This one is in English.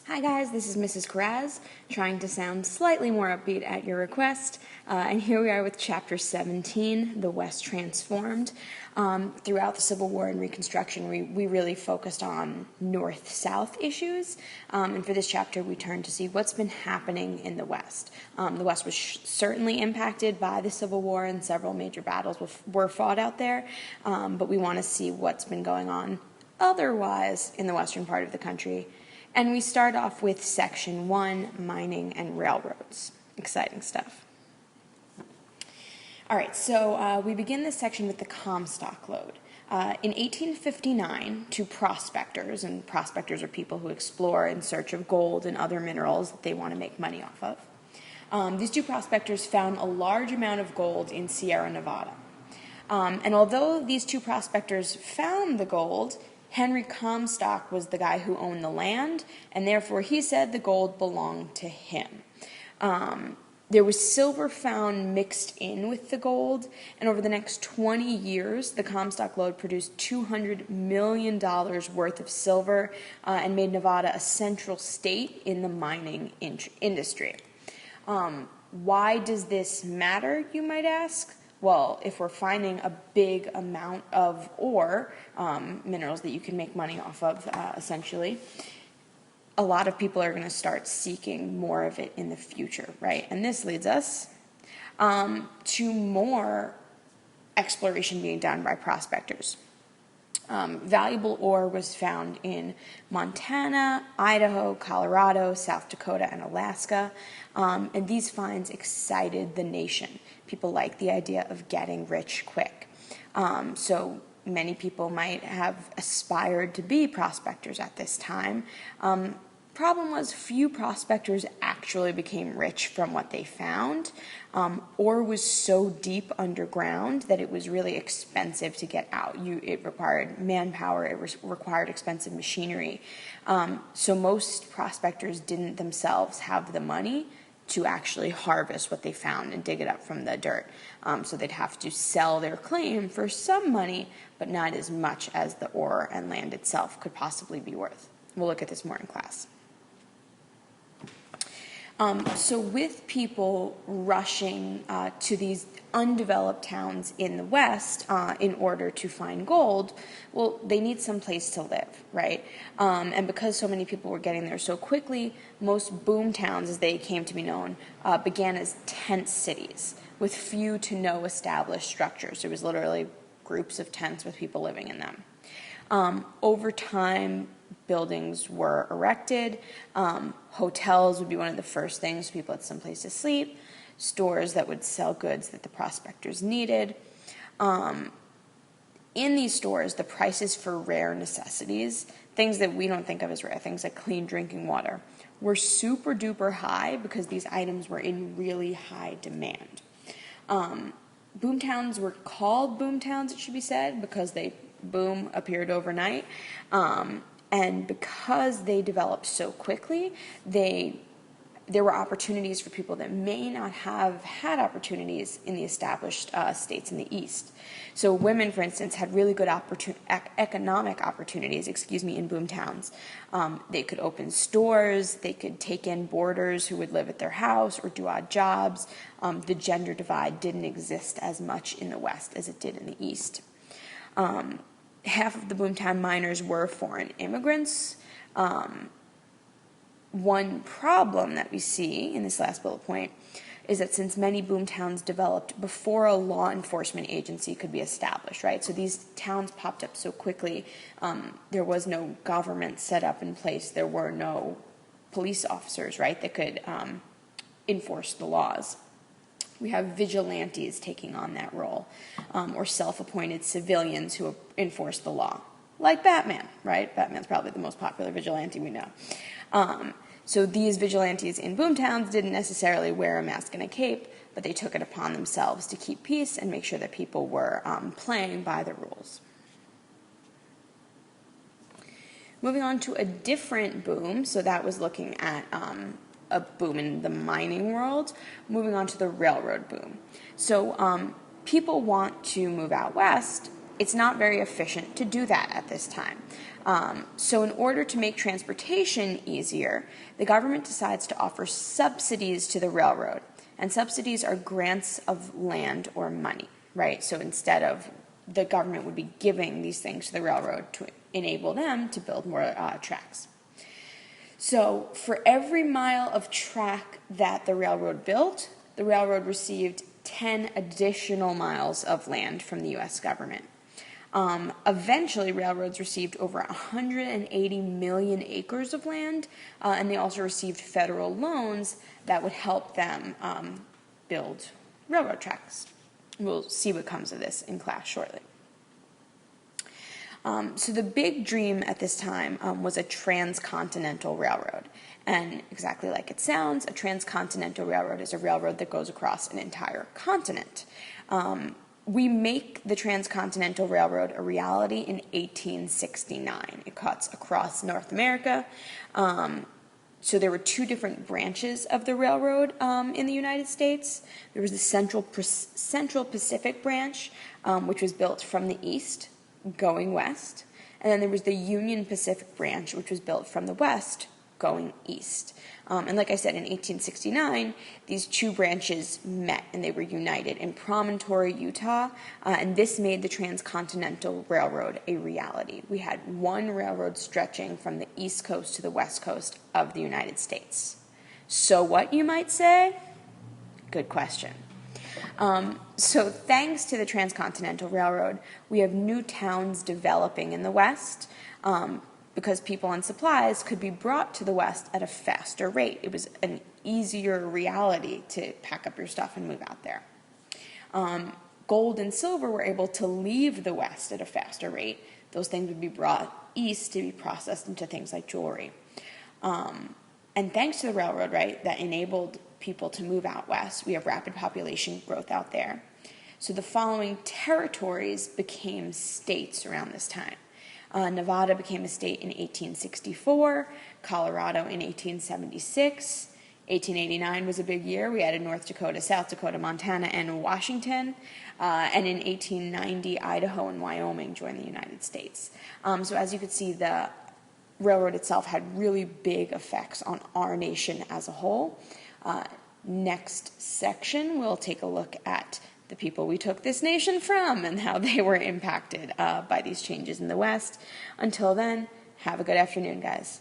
Hi guys, this is Mrs. Karaz, trying to sound slightly more upbeat at your request, and here we are with Chapter 17, The West Transformed. Throughout the Civil War and Reconstruction, we really focused on North-South issues, and for this chapter we turned to see what's been happening in the West. The West was certainly impacted by the Civil War, and several major battles were fought out there, but we want to see what's been going on otherwise in the western part of the country. And we start off with Section 1, Mining and Railroads. Exciting stuff. All right, so we begin this section with the Comstock Lode. In 1859, two prospectors, and prospectors are people who explore in search of gold and other minerals that they want to make money off of. These two prospectors found a large amount of gold in Sierra Nevada. And although these two prospectors found the gold, Henry Comstock was the guy who owned the land, and therefore he said the gold belonged to him. There was silver found mixed in with the gold, and over the next 20 years, the Comstock Lode produced $200 million worth of silver and made Nevada a central state in the mining industry. Why does this matter, you might ask? Well, if we're finding a big amount of ore, minerals that you can make money off of, essentially, a lot of people are going to start seeking more of it in the future, right? And this leads us to more exploration being done by prospectors. Valuable ore was found in Montana, Idaho, Colorado, South Dakota, and Alaska, and these finds excited the nation. People like the idea of getting rich quick. So many people might have aspired to be prospectors at this time. Problem was, few prospectors actually became rich from what they found. Ore was so deep underground that it was really expensive to get out. It required manpower, it required expensive machinery. So most prospectors didn't themselves have the money to actually harvest what they found and dig it up from the dirt. So they'd have to sell their claim for some money, but not as much as the ore and land itself could possibly be worth. We'll look at this more in class. So with people rushing to these undeveloped towns in the West in order to find gold, well, they need some place to live, right? And because so many people were getting there so quickly, most boom towns, as they came to be known, began as tent cities with few to no established structures. There was literally groups of tents with people living in them. Over time, buildings were erected. Hotels would be one of the first things. People had someplace to sleep. Stores that would sell goods that the prospectors needed. In these stores, the prices for rare necessities, things that we don't think of as rare, things like clean drinking water, were super duper high because these items were in really high demand. Boomtowns were called boomtowns, it should be said, because boom appeared overnight. And because they developed so quickly, there were opportunities for people that may not have had opportunities in the established states in the East. So women, for instance, had really good economic opportunities, in boomtowns. They could open stores, they could take in boarders who would live at their house or do odd jobs. The gender divide didn't exist as much in the West as it did in the East. Half of the boomtown miners were foreign immigrants. One problem that we see in this last bullet point is that since many boomtowns developed before a law enforcement agency could be established, right? So these towns popped up so quickly, there was no government set up in place. There were no police officers, right, that could enforce the laws. We have vigilantes taking on that role, or self-appointed civilians who enforce the law, like Batman, right? Batman's probably the most popular vigilante we know. So these vigilantes in boomtowns didn't necessarily wear a mask and a cape, but they took it upon themselves to keep peace and make sure that people were playing by the rules. Moving on to a different boom, so that was looking at a boom in the mining world. Moving on to the railroad boom. So people want to move out west. It's not very efficient to do that at this time. So in order to make transportation easier, the government decides to offer subsidies to the railroad. And subsidies are grants of land or money, right? So instead of the government would be giving these things to the railroad to enable them to build more tracks. So for every mile of track that the railroad built, the railroad received 10 additional miles of land from the U.S. government. Eventually, railroads received over 180 million acres of land, and they also received federal loans that would help them build railroad tracks. We'll see what comes of this in class shortly. So the big dream at this time was a transcontinental railroad. And exactly like it sounds, a transcontinental railroad is a railroad that goes across an entire continent. We make the Transcontinental Railroad a reality in 1869. It cuts across North America. So there were two different branches of the railroad in the United States. There was the Central Pacific branch, which was built from the east, going west. And then there was the Union Pacific branch, which was built from the west, going east. And like I said, in 1869, these two branches met and they were united in Promontory, Utah, and this made the Transcontinental Railroad a reality. We had one railroad stretching from the east coast to the west coast of the United States. So what, you might say? Good question. So thanks to the Transcontinental Railroad, we have new towns developing in the west, because people and supplies could be brought to the west at a faster rate. It was an easier reality to pack up your stuff and move out there. Gold and silver were able to leave the west at a faster rate. Those things would be brought east to be processed into things like jewelry. And thanks to the railroad, right, that enabled people to move out west, we have rapid population growth out there. So the following territories became states around this time. Nevada became a state in 1864, Colorado in 1876. 1889 was a big year. We added North Dakota, South Dakota, Montana, and Washington. And in 1890, Idaho and Wyoming joined the United States. So as you could see, the railroad itself had really big effects on our nation as a whole. Next section, we'll take a look at the people we took this nation from and how they were impacted by these changes in the West. Until then, have a good afternoon, guys.